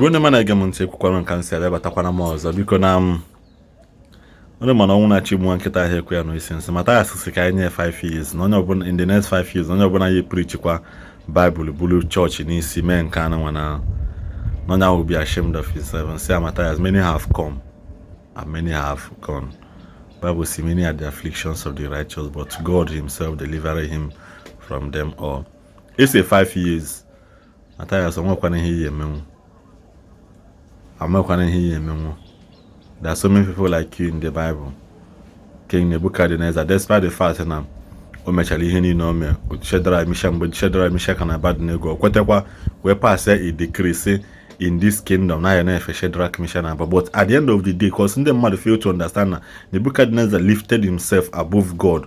Igbo ndị mana ege m ntị ekwukwara nka nsị abịa batakwana m ọzọ biko na onye mana ọnwụ na-achị mụọ nkịta ahụ ekwe ya n'isi nsị Matthias si ka anyị nye 5 years na onye ọbụla in the next 5 years onye ọbụla ya preachkwa Bible bulu chọọchị n'isi mee nke a na onye ahụ be ashamed of himself. Say Matthias, many have come and many have gone. Bible says many are the afflictions of the righteous, but God himself delivered him from them all. It's a 5 years. Matthias, I'm not going to hear you. I'm not going to hear you. There are so many people like you in the Bible. King Nebuchadnezzar, despite the fact that I'm Omechali Heni no me, Shedra Mishak and Abednego, whatever we pass a decree in this kingdom, now you know if Shadrach, Meshach and Abednego. But at the end of the day, because in the matter fail to understand that Nebuchadnezzar lifted himself above God.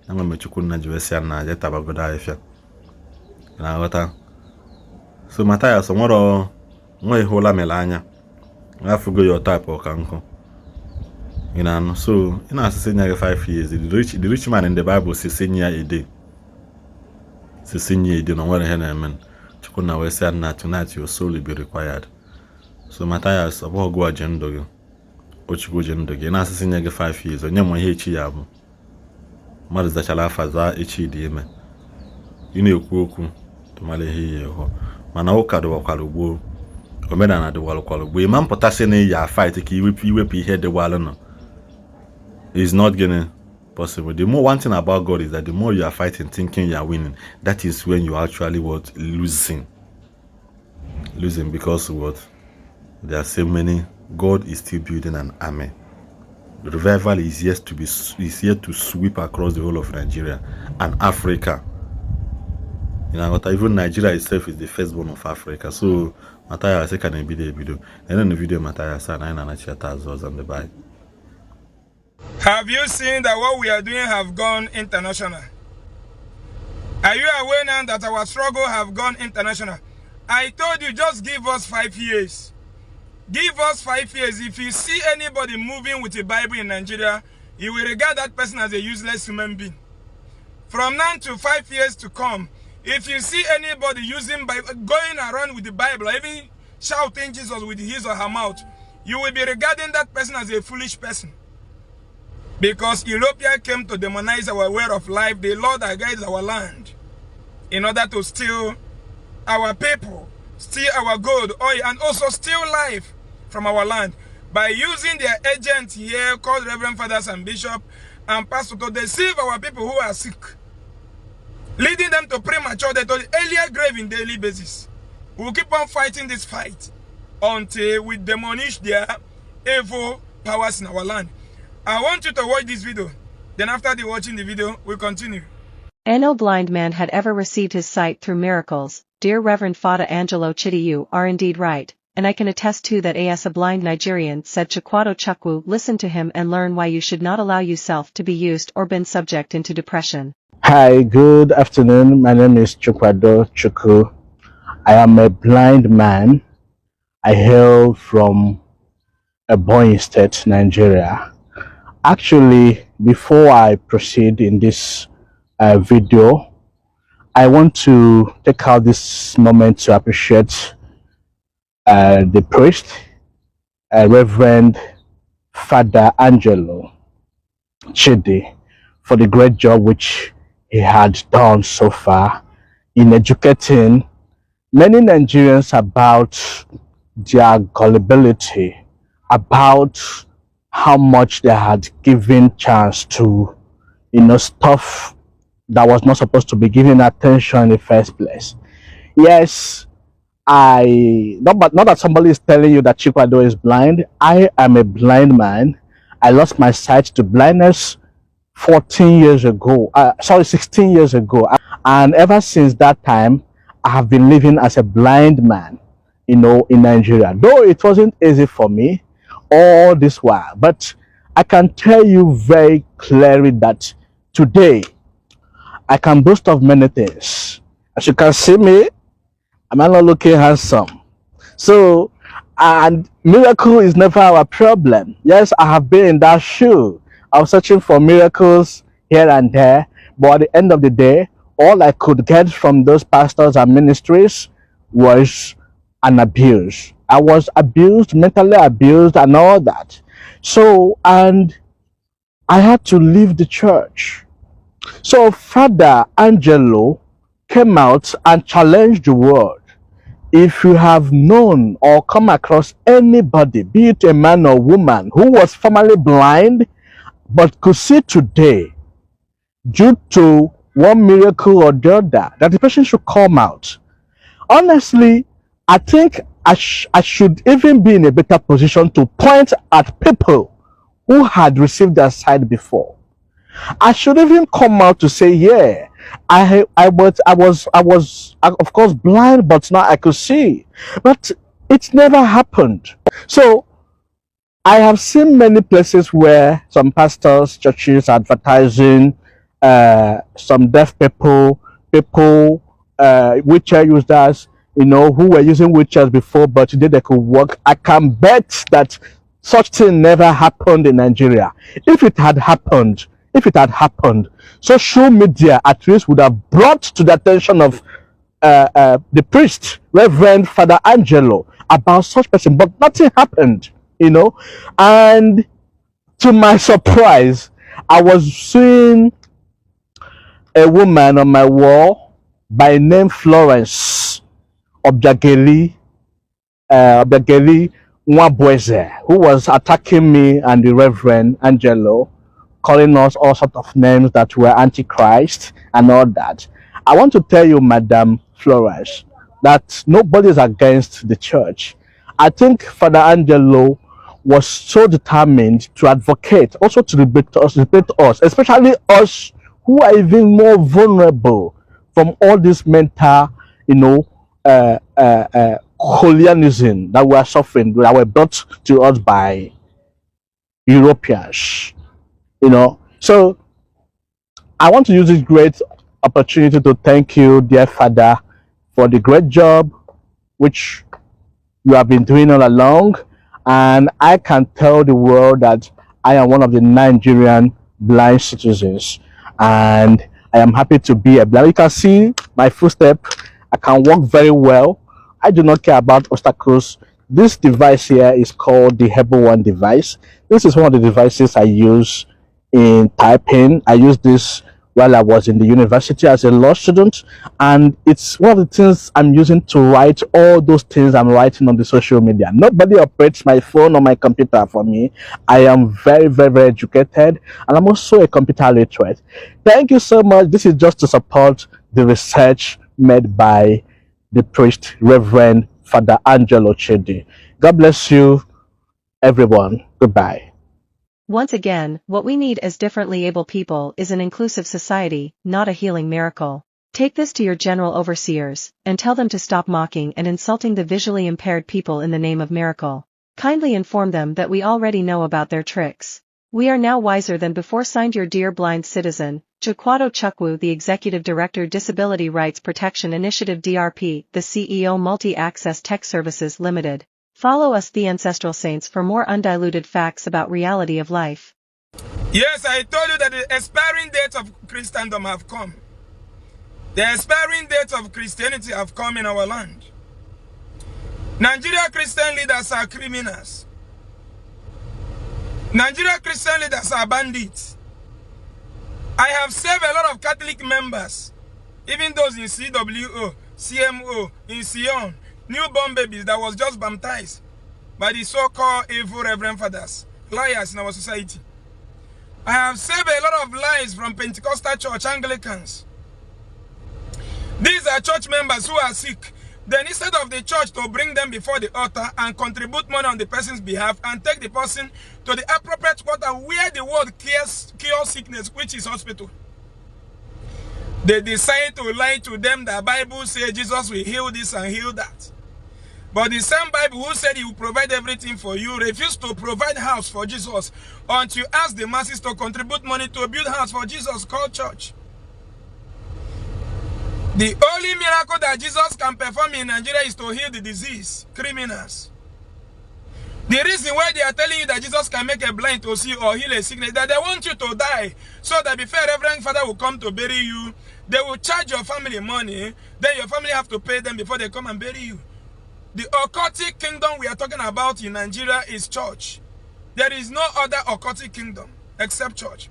I'm going to na Jerusalem na yet abagoda ifya. Na wata. So Matthias, tomorrow, no hola melanya. I forgo your type or kanko. You know, so in as saying 5 years, the rich man in the Bible says senior a day. Says senior a day, no one amen. Chukuna we say na tonight your soul will be required. So Matthias, about go agenda you. Ochigo agenda you. In as saying 5 years, onye mo hechi yabu. Mother za chala faza echi di eme. Ine okwu tumale hiye ho. Mana ụka do kwalugbo. Omenala do kwalugbo. Imam potase na ya fight ki iwepi ihe de walo no. It's not gonna possible. The more one thing about God is that the more you are fighting, thinking you are winning, that is when you actually what losing. Losing because what? There are so many. God is still building an army. The revival is yet to sweep across the whole of Nigeria and Africa. You know what? Even Nigeria itself is the firstborn of Africa. So Matthias, I can be the video. And in the video, Matthias and I was on the bike. Have you seen that what we are doing have gone international? Are you aware now that our struggle have gone international? I told you, just give us 5 years. Give us 5 years. If you see anybody moving with a Bible in Nigeria, you will regard that person as a useless human being. From now to 5 years to come, if you see anybody using Bible, going around with the Bible, even shouting Jesus with his or her mouth, you will be regarding that person as a foolish person. Because Europeans came to demonize our way of life, the Lord against our land, in order to steal our people, steal our gold, oil, and also steal life from our land by using their agents here called Reverend Fathers and Bishop and Pastor to deceive our people who are sick, leading them to premature death or earlier grave in daily basis. We will keep on fighting this fight until we demolish their evil powers in our land. I want you to watch this video. Then after watching the video, we'll continue. No blind man had ever received his sight through miracles. Dear Reverend Fada Angelo Chidi, you are indeed right, and I can attest to that. As a blind Nigerian said Chikwado Chukwu, listen to him and learn why you should not allow yourself to be used or been subject into depression. Hi, good afternoon. My name is Chikwado Chukwu. I am a blind man. I hail from Ebonyi State, Nigeria. Actually, before I proceed in this video, I want to take out this moment to appreciate the priest, Reverend Father Angelo Chidi, for the great job which he had done so far in educating many Nigerians about their gullibility, about how much they had given chance to, stuff that was not supposed to be given attention in the first place. Yes, not that somebody is telling you that Chikwado is blind. I am a blind man. I lost my sight to blindness 16 years ago. And ever since that time, I have been living as a blind man, in Nigeria. Though it wasn't easy for me all this while, but I can tell you very clearly that today I can boast of many things. As you can see me, I'm not looking handsome. So, and miracle is never our problem. Yes, I have been in that shoe. I was searching for miracles here and there, but at the end of the day, all I could get from those pastors and ministries was an abuse. I was abused, mentally abused, and all that. So, and I had to leave the church. So, Father Angelo came out and challenged the world. If you have known or come across anybody, be it a man or woman, who was formerly blind but could see today due to one miracle or the other, that the person should come out. Honestly, I think I should even be in a better position to point at people who had received their sight before. I should even come out to say, yeah, I was of course blind, but now I could see. But it never happened. So I have seen many places where some pastors, churches advertising some deaf people, wheelchair users, who were using wheelchairs before, but today they could walk. I can bet that such thing never happened in Nigeria. If it had happened, social media at least would have brought to the attention of the priest, Reverend Father Angelo, about such person, but nothing happened, And to my surprise, I was seeing a woman on my wall by name Florence Obiageli Nwabweze, who was attacking me and the Reverend Angelo, calling us all sorts of names that were antichrist and all that. I want to tell you, Madam Florence, that nobody is against the church. I think Father Angelo was so determined to advocate, also to rebate us, especially us who are even more vulnerable from all this mental, holianism that we are suffering, that were brought to us by Europeans. So I want to use this great opportunity to thank you, dear Father, for the great job which you have been doing all along. And I can tell the world that I am one of the Nigerian blind citizens, and I am happy to be a blind. You can see my footstep. I can walk very well. I do not care about obstacles. This device here is called the Hebel One device. This is one of the devices I use in typing. I used this while I was in the university as a law student, and it's one of the things I'm using to write all those things I'm writing on the social media. Nobody operates my phone or my computer for me. I am very, very, very educated, and I'm also a computer literate. Thank you so much. This is just to support the research made by the priest, Reverend Father Angelo Chidi. God bless you, everyone. Goodbye. Once again, what we need as differently able people is an inclusive society, not a healing miracle. Take this to your general overseers, and tell them to stop mocking and insulting the visually impaired people in the name of miracle. Kindly inform them that we already know about their tricks. We are now wiser than before. Signed, your dear blind citizen, Chikwado Chukwu, the Executive Director, Disability Rights Protection Initiative DRP, the CEO, Multi-Access Tech Services Limited. Follow us, the Ancestral Saints, for more undiluted facts about reality of life. Yes, I told you that the expiring dates of Christendom have come. The expiring dates of Christianity have come in our land. Nigeria Christian leaders are criminals. Nigeria Christian leaders are bandits. I have saved a lot of Catholic members, even those in CWO, CMO, in Sion, newborn babies that was just baptized by the so-called evil reverend fathers, liars in our society. I have saved a lot of lives from Pentecostal church, Anglicans. These are church members who are sick. Then instead of the church to bring them before the altar and contribute money on the person's behalf and take the person to the appropriate quarter where the world cures sickness, which is hospital, they decide to lie to them. The Bible says Jesus will heal this and heal that. But the same Bible who said he will provide everything for you refused to provide house for Jesus until you ask the masses to contribute money to build house for Jesus called church. The only miracle that Jesus can perform in Nigeria is to heal the disease, criminals. The reason why they are telling you that Jesus can make a blind to see or heal a sickness, that they want you to die, so that before Reverend Father will come to bury you, they will charge your family money, then your family have to pay them before they come and bury you. The occultic kingdom we are talking about in Nigeria is church. There is no other occultic kingdom except church.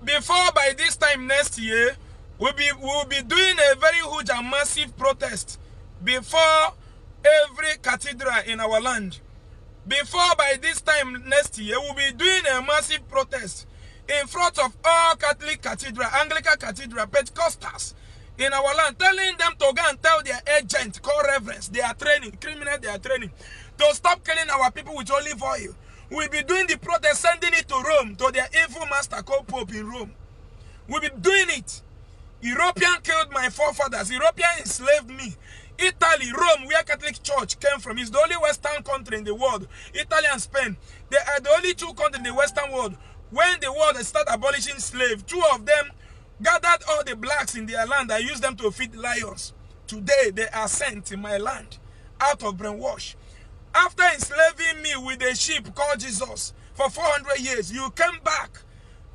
Before, by this time next year, we'll be doing a very huge and massive protest before every cathedral in our land. Before, by this time next year, we'll be doing a massive protest in front of all Catholic cathedral, Anglican cathedral, Pentecostals in our land, telling them to go and tell their agent, called reverends, they are training, criminals they are training, to stop killing our people with olive oil. We'll be doing the protest, sending it to Rome, to their evil master called Pope in Rome. We'll be doing it. European killed my forefathers. European enslaved me. Italy, Rome, where Catholic Church came from, is the only Western country in the world. Italy and Spain, they are the only two countries in the Western world. When the world started abolishing slaves, two of them gathered all the blacks in their land and used them to feed lions. Today, they are sent in my land out of brainwash. After enslaving me with a sheep called Jesus for 400 years, you came back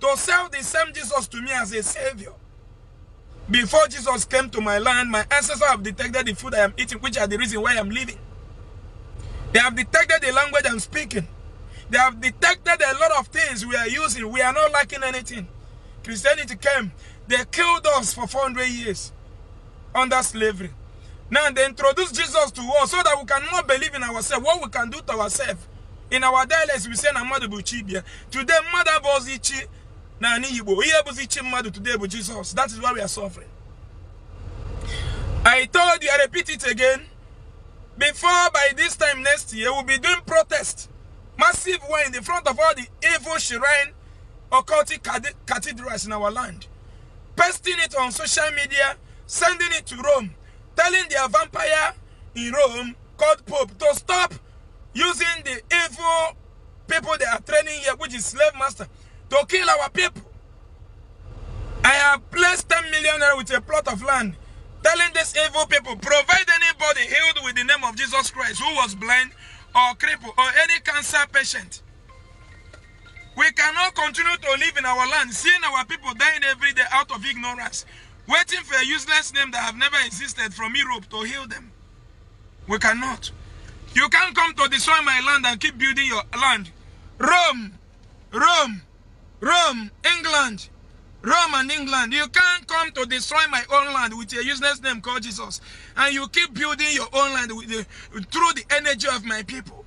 to sell the same Jesus to me as a savior. Before Jesus came to my land, my ancestors have detected the food I am eating, which are the reason why I am living. They have detected the language I'm speaking. They have detected a lot of things we are using. We are not lacking anything. Christianity came. They killed us for 400 years under slavery. Now they introduce Jesus to us so that we can more believe in ourselves, what we can do to ourselves. In our dialects, we say, Namadu Buchibia. Today, Mother Bozichi, Ndi Igbo. Here Bozichi Madu today, but Jesus. That is why we are suffering. I told you, I repeat it again. Before, by this time next year, we'll be doing protest. Massive way in the front of all the evil shrine, occultic cathedrals in our land. Pasting it on social media, sending it to Rome, telling their vampire in Rome called Pope to stop using the evil people they are training here, which is slave master, to kill our people. I have placed 10 million with a plot of land, telling these evil people, provide anybody healed with the name of Jesus Christ who was blind or crippled or any cancer patient. We cannot continue to live in our land, seeing our people dying every day out of ignorance, waiting for a useless name that have never existed from Europe to heal them. We cannot. You can't come to destroy my land and keep building your land. Rome, England, Rome and England. You can't come to destroy my own land with a useless name called Jesus. And you keep building your own land through the energy of my people.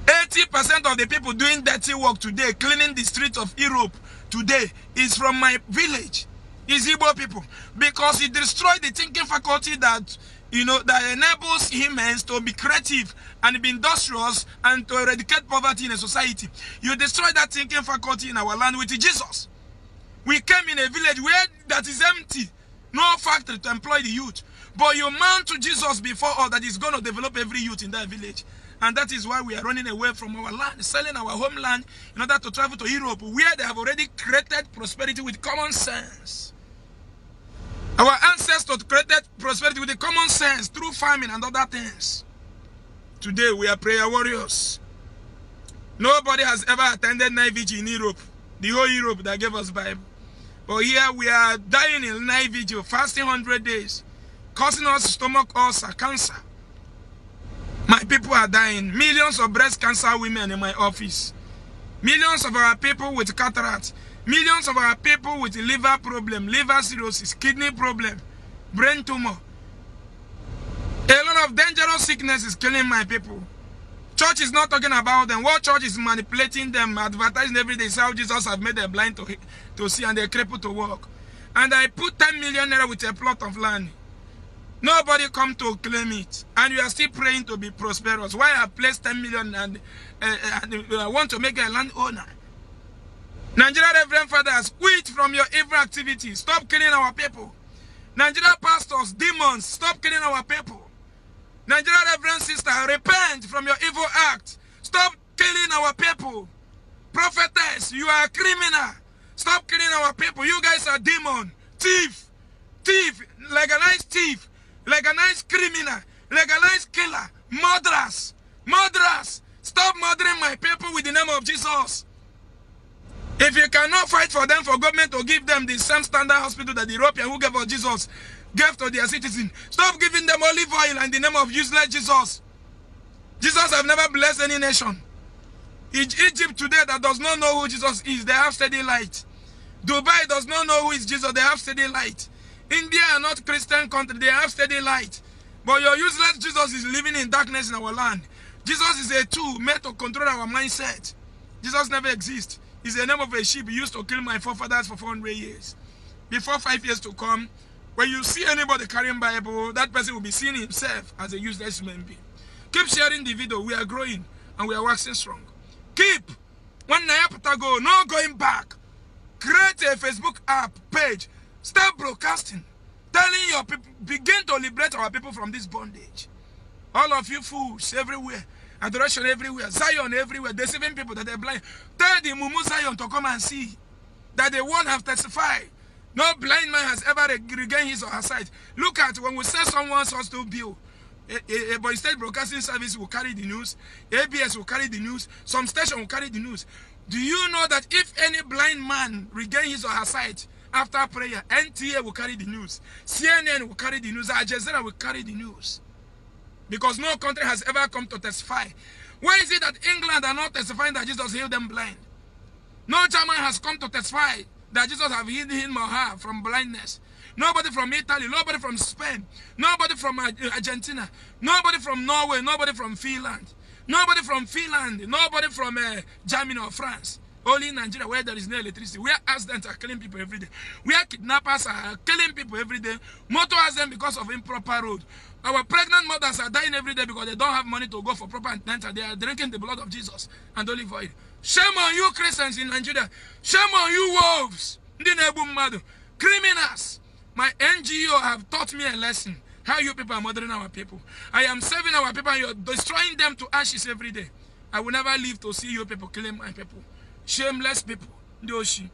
80% of the people doing dirty work today, cleaning the streets of Europe today, is from my village. Is Igbo people. Because it destroyed the thinking faculty that, that enables humans to be creative and be industrious and to eradicate poverty in a society. You destroy that thinking faculty in our land with Jesus. We came in a village where that is empty. No factory to employ the youth. But you mount to Jesus before all that is going to develop every youth in that village. And that is why we are running away from our land, selling our homeland in order to travel to Europe, where they have already created prosperity with common sense. Our ancestors created prosperity with the common sense through farming and other things. Today we are prayer warriors. Nobody has ever attended night vigil in Europe, the whole Europe that gave us Bible. But here we are dying in night vigil, fasting 100 days, causing us stomach ulcer, cancer. My people are dying. Millions of breast cancer women in my office. Millions of our people with cataract. Millions of our people with liver problem, liver cirrhosis, kidney problem, brain tumor. A lot of dangerous sickness is killing my people. Church is not talking about them. What church is manipulating them, advertising every day, how Jesus have made them blind to see and they're crippled to walk. And I put 10 million naira with a plot of land. Nobody come to claim it. And you are still praying to be prosperous. Why I placed 10 million and I want to make a landowner? Nigerian Reverend Fathers, quit from your evil activities. Stop killing our people. Nigerian pastors, demons, stop killing our people. Nigerian Reverend Sister, repent from your evil act. Stop killing our people. Prophetess, you are a criminal. Stop killing our people. You guys are demon, thief, legalized thief, legalized criminal, legalized killer, murderers. Stop murdering my people with the name of Jesus. If you cannot fight for them, for government to give them the same standard hospital that the European who gave us Jesus, gave to their citizens. Stop giving them olive oil in the name of useless Jesus. Jesus have never blessed any nation. Egypt today that does not know who Jesus is, they have steady light. Dubai does not know who is Jesus, they have steady light. India are not Christian country, they have steady light. But your useless Jesus is living in darkness in our land. Jesus is a tool made to control our mindset. Jesus never exists. He's the name of a sheep used to kill my forefathers for 400 years. Before 5 years to come, when you see anybody carrying Bible, that person will be seeing himself as a useless human being. Keep sharing the video. We are growing and we are waxing strong. Keep. One Nayapata go, no going back. Create a Facebook app page. Start broadcasting. Telling your people, begin to liberate our people from this bondage. All of you fools everywhere. Adoration everywhere. Zion everywhere. Deceiving people that they're blind. Tell the Mumu Zion to come and see. That the one have testified. No blind man has ever regained his or her sight. Look at when we say someone's hospital bill. But instead broadcasting service will carry the news. ABS will carry the news. Some station will carry the news. Do you know that if any blind man regain his or her sight after prayer, NTA will carry the news, CNN will carry the news, Accusation will carry the news? Because no country has ever come to testify. Why is it that England are not testifying that Jesus healed them blind? No German has come to testify that Jesus have healed him or her from blindness. Nobody from Italy, nobody from Spain, nobody from Argentina, nobody from Norway, nobody from Finland, nobody from Germany or France. Only in Nigeria where there is no electricity, where accidents are killing people every day, where kidnappers are killing people every day, motor accidents because of improper road. Our pregnant mothers are dying every day because they don't have money to go for proper antenatal. They are drinking the blood of Jesus and olive oil. Shame on you Christians in Nigeria. Shame on you wolves. Criminals. My NGO have taught me a lesson. How you people are murdering our people. I am saving our people and you're destroying them to ashes every day. I will never live to see you people killing my people. Shameless people. Ndi Oshi.